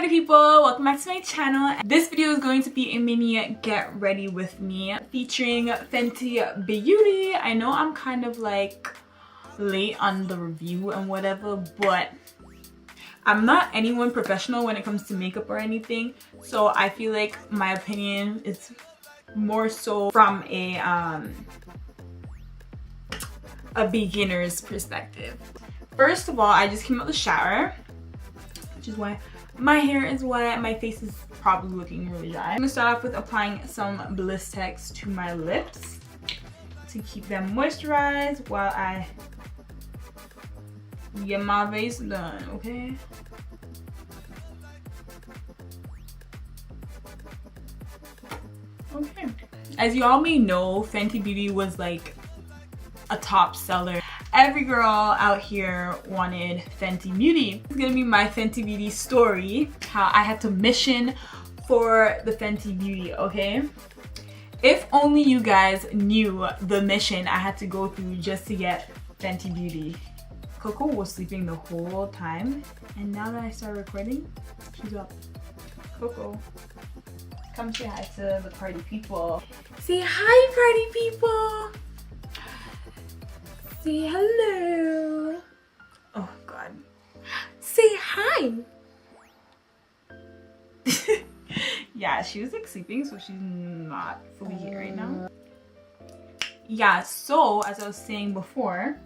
party people, welcome back to my channel. This video is going to be a mini get ready with me featuring Fenty Beauty. I know I'm kind of like late on the review and whatever, but I'm not anyone professional when it comes to makeup or anything, so I feel like my opinion is more so from a beginner's perspective. First of all, I just came out of the shower, which is why my hair is wet. My face is probably looking really dry. I'm gonna start off with applying some Blistex to my lips to keep them moisturized while I get my face done, okay? Okay. As you all may know, Fenty Beauty was like a top seller. Every girl out here wanted Fenty Beauty. It's gonna be my Fenty Beauty story, how I had to mission for the Fenty Beauty, okay? If only you guys knew the mission I had to go through just to get Fenty Beauty. Coco was sleeping the whole time, and now that I start recording, she's up. Coco, come say hi to the party people. Say hi, party people! Say hello. Oh god. Say hi. Yeah, she was like sleeping, so she's not fully here right now. Yeah, so as I was saying before,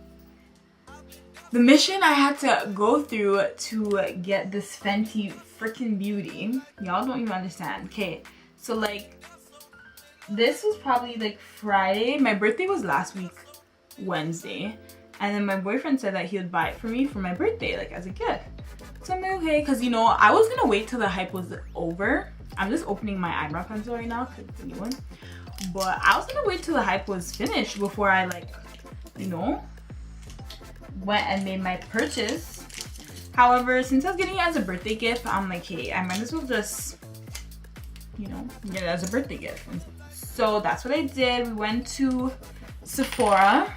the mission I had to go through to get this Fenty freaking Beauty, y'all don't even understand. Okay, so like this was probably like Friday. My birthday was last week Wednesday, and then my boyfriend said that he would buy it for me for my birthday, like as a gift. So I'm like, okay, because you know I was gonna wait till the hype was over. I'm just opening my eyebrow pencil right now because it's a new one, but I was gonna wait till the hype was finished before I, like, you know, went and made my purchase. However, since I was getting it as a birthday gift, I'm like, hey, I might as well just, you know, get it as a birthday gift. So that's what I did. We went to Sephora,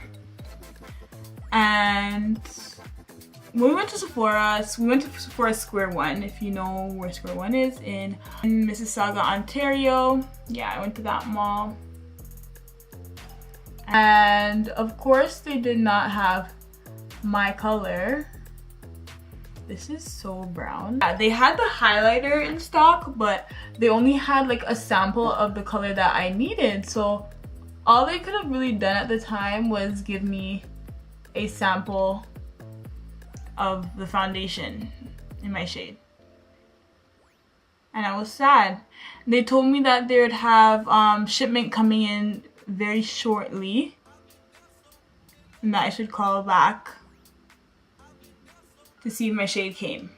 and when we went to Sephora, so we went to Sephora Square One, if you know where Square One is, in Mississauga, Ontario. Yeah, I went to that mall, and of course they did not have my color. This is so brown. Yeah, they had the highlighter in stock, but they only had like a sample of the color that I needed, so all they could have really done at the time was give me a sample of the foundation in my shade. And I was sad. They told me that they would have shipment coming in very shortly, and that I should call back to see if my shade came.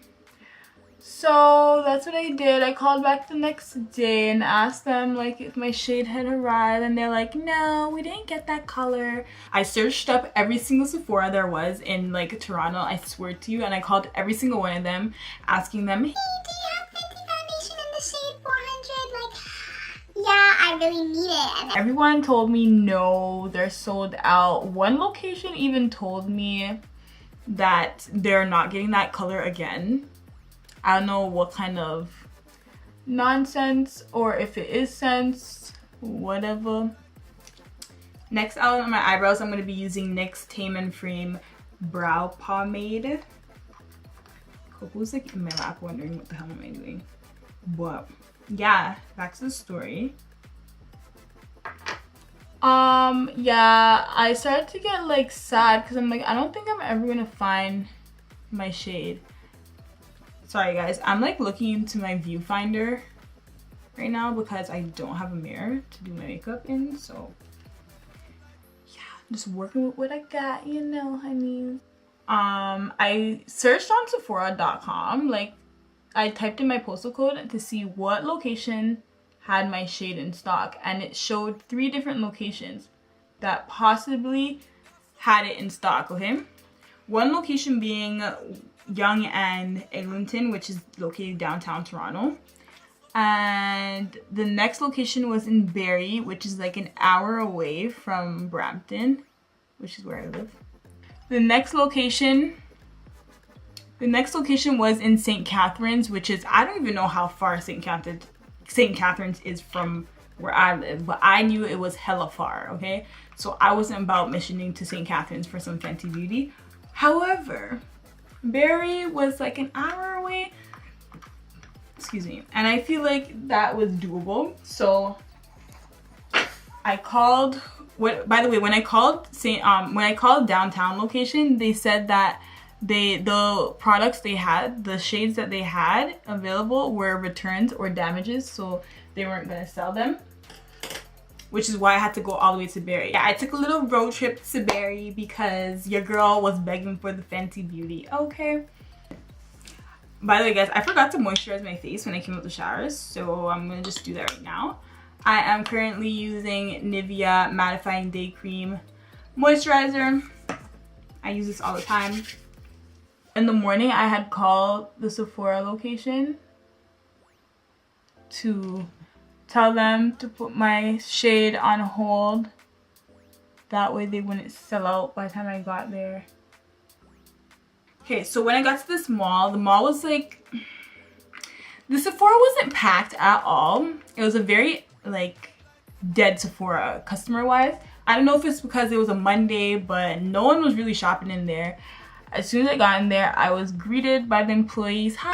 So that's what I did. I called back the next day and asked them like if my shade had arrived, and they're like, no, we didn't get that color. I searched up every single Sephora there was in like Toronto, I swear to you, and I called every single one of them asking them, hey, do you have Fenty foundation in the shade 400? Like, yeah, I really need it. And everyone told me no, they're sold out. One location even told me that they're not getting that color again. I don't know what kind of nonsense, or if it is sense, whatever. Next out on my eyebrows, I'm going to be using NYX Tame and Frame Brow Pomade. Coco's like in my lap wondering what the hell am I doing. But yeah, back to the story. Yeah, I started to get like sad because I'm like, I don't think I'm ever going to find my shade. Sorry guys, I'm like looking into my viewfinder right now because I don't have a mirror to do my makeup in, so yeah, just working with what I got, you know, I mean. I searched on Sephora.com, like I typed in my postal code to see what location had my shade in stock, and it showed 3 different locations that possibly had it in stock, okay? One location being Yonge and Eglinton, which is located downtown Toronto, and the next location was in Barrie, which is like an hour away from Brampton, which is where I live. The next location The next location was in St. Catharines, which is, I don't even know how far St. Catharines is from where I live, but I knew it was hella far, okay? So I wasn't about missioning to St. Catharines for some Fenty Beauty. However, Barrie was like an hour away, excuse me, and I feel like that was doable. So I called, by the way, when I called downtown location, they said that the products they had, the shades that they had available were returns or damages, so they weren't gonna sell them, which is why I had to go all the way to Barrie. Yeah, I took a little road trip to Barrie because your girl was begging for the Fenty Beauty. Okay. By the way, guys, I forgot to moisturize my face when I came out the showers, so I'm gonna just do that right now. I am currently using Nivea Mattifying Day Cream Moisturizer. I use this all the time. In the morning, I had called the Sephora location to tell them to put my shade on hold. That way they wouldn't sell out by the time I got there. Okay, so when I got to this mall, the mall was like, the Sephora wasn't packed at all. It was a very like dead Sephora customer wise. I don't know if it's because it was a Monday, but no one was really shopping in there. As soon as I got in there, I was greeted by the employees. Hi,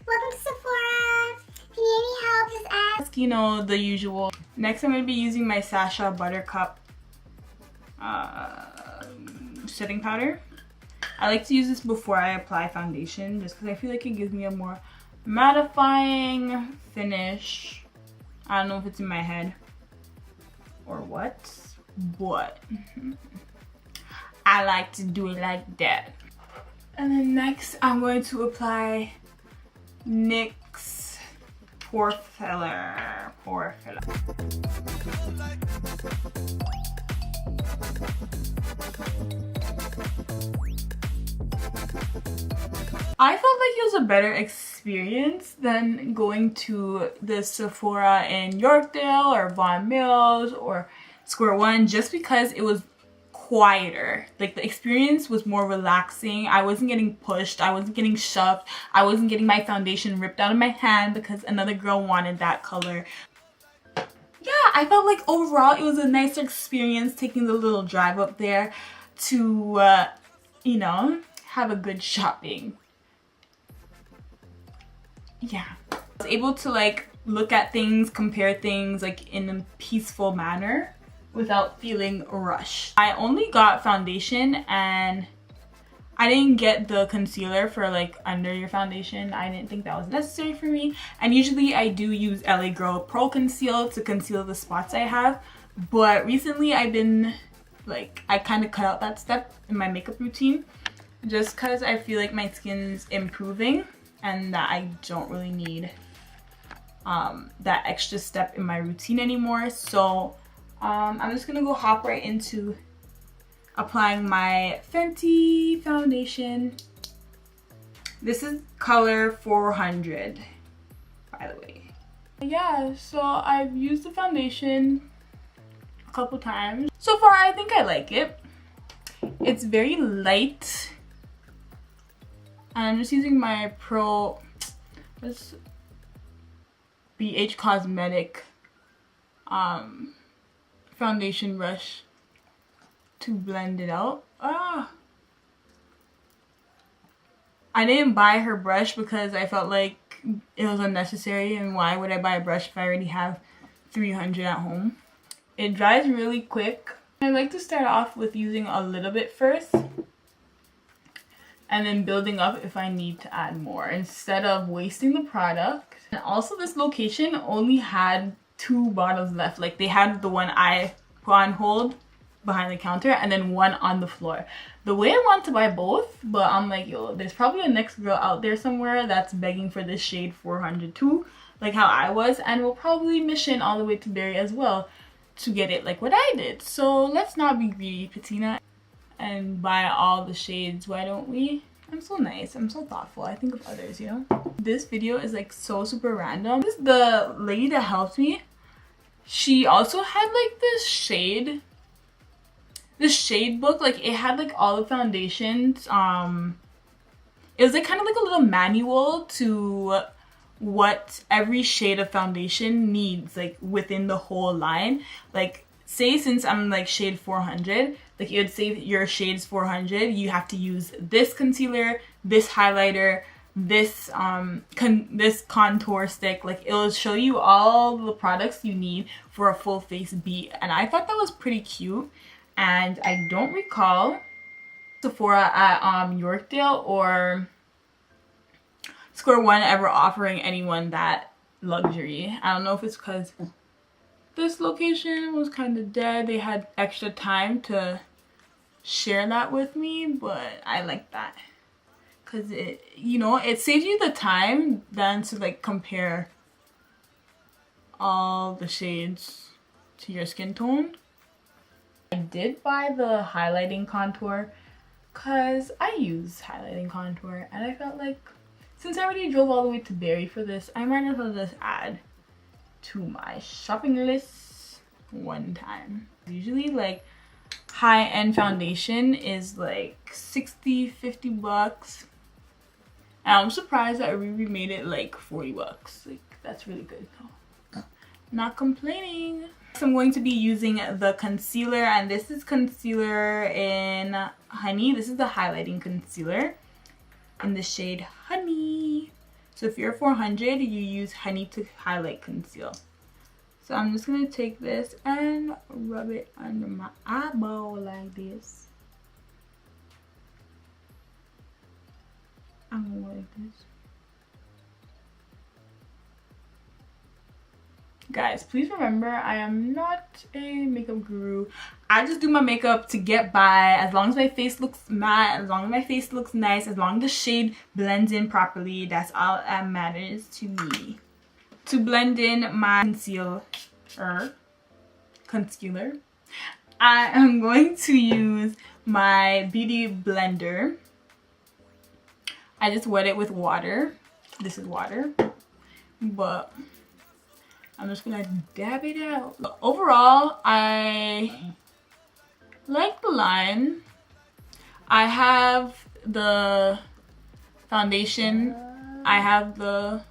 welcome to Sephora. If you need any help, just ask. You know, the usual. Next, I'm going to be using my Sacha Buttercup setting powder. I like to use this before I apply foundation, just because I feel like it gives me a more mattifying finish. I don't know if it's in my head or what, but I like to do it like that. And then next, I'm going to apply NYX Pore Filler. I felt like it was a better experience than going to the Sephora in Yorkdale or Vaughan Mills or Square One, just because it was quieter. Like, the experience was more relaxing. I wasn't getting pushed, I wasn't getting shoved, I wasn't getting my foundation ripped out of my hand because another girl wanted that color. Yeah, I felt like overall it was a nicer experience taking the little drive up there to you know, have a good shopping. Yeah, I was able to like look at things, compare things like in a peaceful manner without feeling rushed. I only got foundation and I didn't get the concealer for like under your foundation. I didn't think that was necessary for me, and usually I do use LA Girl Pro Conceal to conceal the spots I have, but recently I've been like, I kind of cut out that step in my makeup routine just because I feel like my skin's improving and that I don't really need that extra step in my routine anymore. So I'm just gonna go hop right into applying my Fenty foundation. This is color 400, by the way. Yeah, so I've used the foundation a couple times. So far, I think I like it. It's very light. And I'm just using my this BH Cosmetic foundation brush to blend it out. I didn't buy her brush because I felt like it was unnecessary, and why would I buy a brush if I already have 300 at home? It dries really quick. I like to start off with using a little bit first and then building up if I need to add more instead of wasting the product. And also, this location only had 2 bottles left. Like, they had the one I put on hold behind the counter and then one on the floor. The way I want to buy both, but I'm like, yo, there's probably a NYX girl out there somewhere that's begging for this shade 400 too, like how I was, and will probably mission all the way to Barrie as well to get it like what I did. So let's not be greedy, PetiteTinaa, and buy all the shades. Why don't we? I'm so nice, I'm so thoughtful, I think of others, you know? This video is like so super random. This is the lady that helped me. She also had like this shade book, like it had like all the foundations. it was like kind of like a little manual to what every shade of foundation needs, like within the whole line. Like say since I'm like shade 400, like it would say your shade's 400, you have to use this concealer, this highlighter, this this contour stick. Like it will show you all the products you need for a full face beat, and I thought that was pretty cute. And I don't recall Sephora at Yorkdale or Square One ever offering anyone that luxury. I don't know if it's because this location was kind of dead, they had extra time to share that with me, but I like that because it, you know, it saves you the time then to like compare all the shades to your skin tone. I did buy the highlighting contour because I use highlighting contour, and I felt like since I already drove all the way to Barrie for this, I might as well just add to my shopping list one time. Usually like high-end foundation is like 60-50 bucks, and I'm surprised that Riri made it like 40 bucks. Like that's really good though. Not complaining. So I'm going to be using the concealer, and this is concealer in Honey. This is the highlighting concealer in the shade Honey. So if you're 400, you use Honey to highlight conceal. So I'm just going to take this and rub it under my eyeball like this. I'm going to go like this. Guys, please remember, I am not a makeup guru. I just do my makeup to get by. As long as my face looks matte, as long as my face looks nice, as long as the shade blends in properly, that's all that matters to me. To blend in my concealer, I am going to use my beauty blender. I just wet it with water. This is water, but I'm just gonna dab it out. But overall, I like the line. I have the foundation, I have the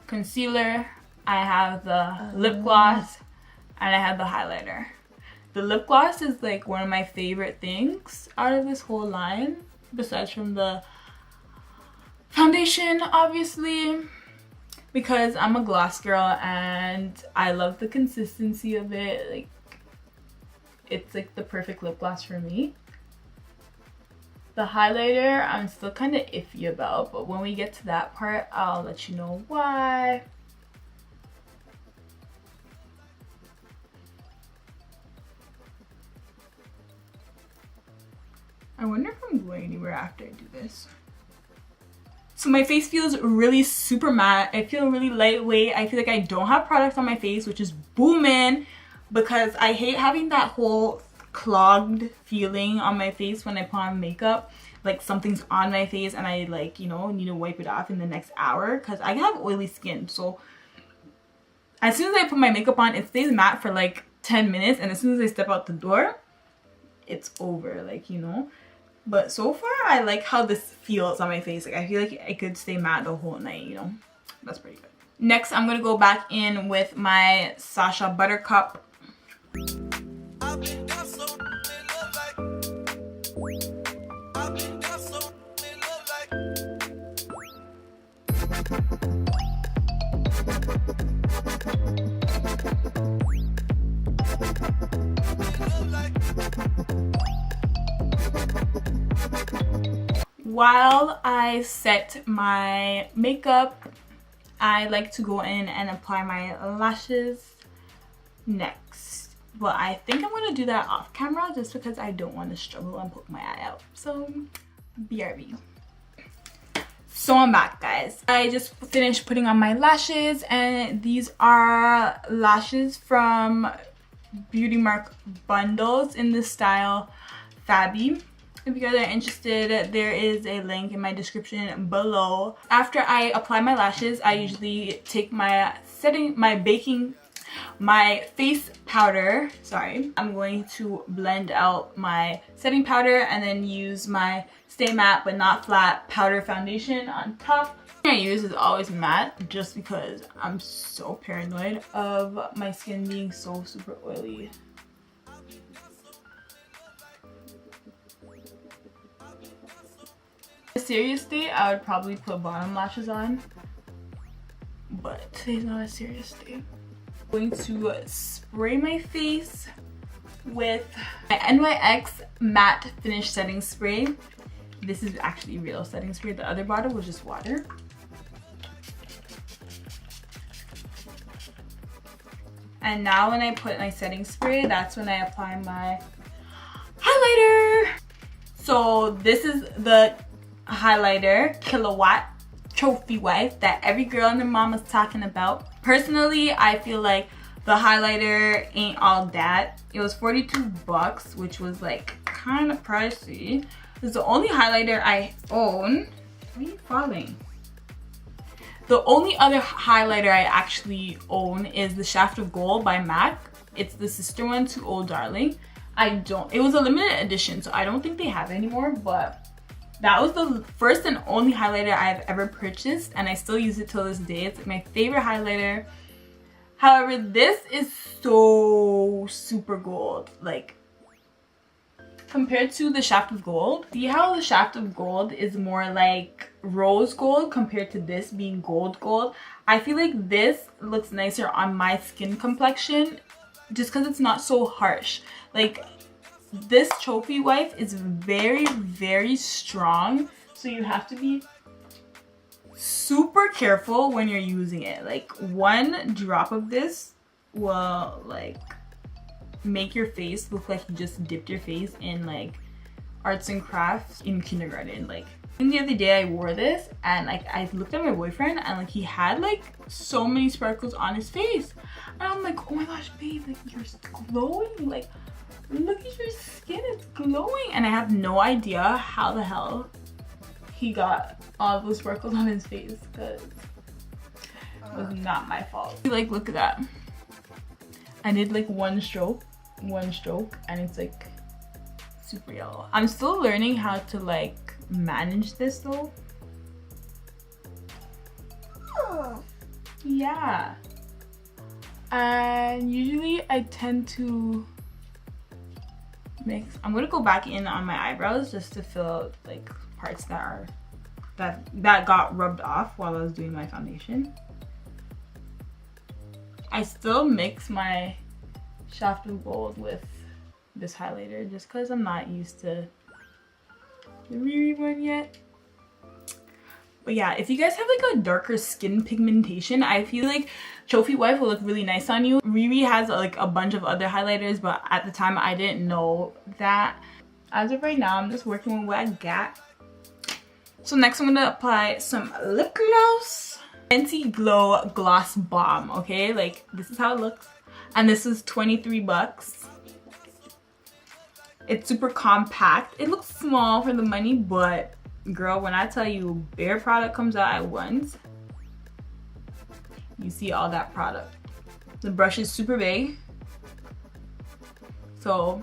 concealer, I have the lip gloss, and I have the highlighter. The lip gloss is like one of my favorite things out of this whole line, besides from the foundation, obviously, because I'm a gloss girl and I love the consistency of it. Like, it's like the perfect lip gloss for me. The highlighter, I'm still kind of iffy about, but when we get to that part, I'll let you know why. I wonder if I'm going anywhere after I do this. So my face feels really super matte. I feel really lightweight. I feel like I don't have product on my face, which is booming, because I hate having that whole clogged feeling on my face when I put on makeup. Like something's on my face and I, like, you know, need to wipe it off in the next hour because I have oily skin. So as soon as I put my makeup on, it stays matte for like 10 minutes, and as soon as I step out the door, it's over, like, you know. But so far, I like how this feels on my face. Like, I feel like I could stay matte the whole night, you know? That's pretty good. Next, I'm going to go back in with my Sacha Buttercup. While I set my makeup, I like to go in and apply my lashes next. But I think I'm going to do that off camera just because I don't want to struggle and poke my eye out. So, BRB. So I'm back, guys. I just finished putting on my lashes, and these are lashes from Beauty Mark Bundles in the style Fabby. If you guys are interested, there is a link in my description below. After I apply my lashes, I usually take my baking my face powder. Sorry, I'm going to blend out my setting powder and then use my Stay Matte but not flat powder foundation on top. The thing I use is always matte just because I'm so paranoid of my skin being so super oily. A serious day, I would probably put bottom lashes on, but today's not a serious day. I'm going to spray my face with my NYX Matte Finish Setting Spray. This is actually real setting spray. The other bottle was just water. And now when I put my setting spray, that's when I apply my highlighter. So this is the highlighter KILLAWATT Trophy Wife that every girl and their mom is talking about. Personally, I feel like the highlighter ain't all that. It was 42 bucks, which was like kind of pricey. This is the only highlighter I own. Why are you falling? The only other highlighter I actually own is the Shaft of Gold by MAC. It's the sister one to Old Darling. It was a limited edition, so I don't think they have it anymore, but that was the first and only highlighter I've ever purchased, and I still use it till this day. It's my favorite highlighter. However, this is so super gold. Like, compared to the Shaft of Gold, see how the Shaft of Gold is more like rose gold compared to this being gold gold? I feel like this looks nicer on my skin complexion just because it's not so harsh. Like, this Trophy Wife is very, very strong, so you have to be super careful when you're using it. Like, one drop of this will like make your face look like you just dipped your face in like arts and crafts in kindergarten. Like, the other day I wore this and like I looked at my boyfriend and like he had like so many sparkles on his face, and I'm like, oh my gosh babe, like you're glowing, like look at your skin, it's glowing. And I have no idea how the hell he got all those sparkles on his face, because it was not my fault. Like, look at that. I did like one stroke and it's like super yellow. I'm still learning how to like manage this though. Yeah, and usually I tend to mix. I'm gonna go back in on my eyebrows just to fill out like parts that got rubbed off while I was doing my foundation. I still mix my Shaft of Gold with this highlighter just because I'm not used to the Riri one yet. But yeah, if you guys have like a darker skin pigmentation, I feel like Trophy Wife will look really nice on you. Riri has like a bunch of other highlighters, but at the time I didn't know that. As of right now, I'm just working with what I got. So next I'm gonna apply some lip gloss. Fenty Glow Gloss Bomb, okay? Like, this is how it looks. And this is 23 bucks. It's super compact. It looks small for the money, but girl, when I tell you bare product comes out at once, you see all that product. The brush is super big, so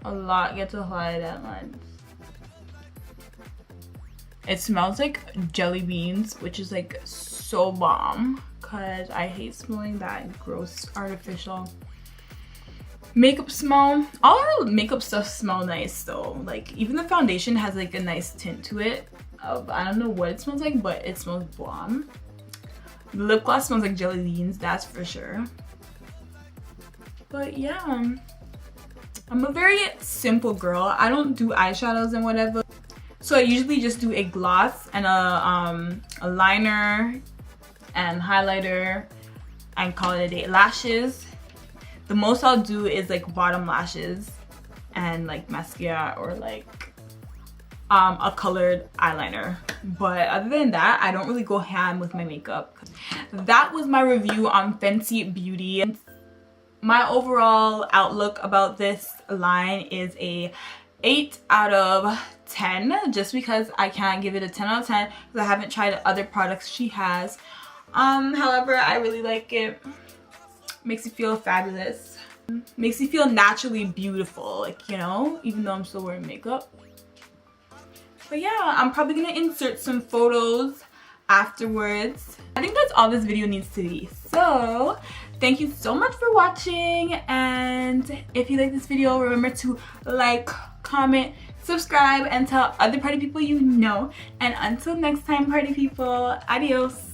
a lot gets applied at once. It smells like jelly beans, which is like so bomb because I hate smelling that gross artificial makeup smell. All our makeup stuff smell nice though. Like, even the foundation has like a nice tint to it. I don't know what it smells like, but it smells bomb. The lip gloss smells like jelly beans, that's for sure. But yeah, I'm a very simple girl. I don't do eyeshadows and whatever. So I usually just do a gloss and a liner and highlighter and call it a day. Lashes, the most I'll do is like bottom lashes and like mascara or like a colored eyeliner. But other than that, I don't really go ham with my makeup. That was my review on Fenty Beauty. My overall outlook about this line is a 8 out of 10, just because I can't give it a 10 out of 10 because I haven't tried other products she has. However, I really like it. Makes you feel fabulous. Makes you feel naturally beautiful, like, you know, even though I'm still wearing makeup. But yeah, I'm probably gonna insert some photos afterwards. I think that's all this video needs to be. So thank you so much for watching, and if you like this video, remember to like, comment, subscribe, and tell other party people you know. And until next time, party people, adios.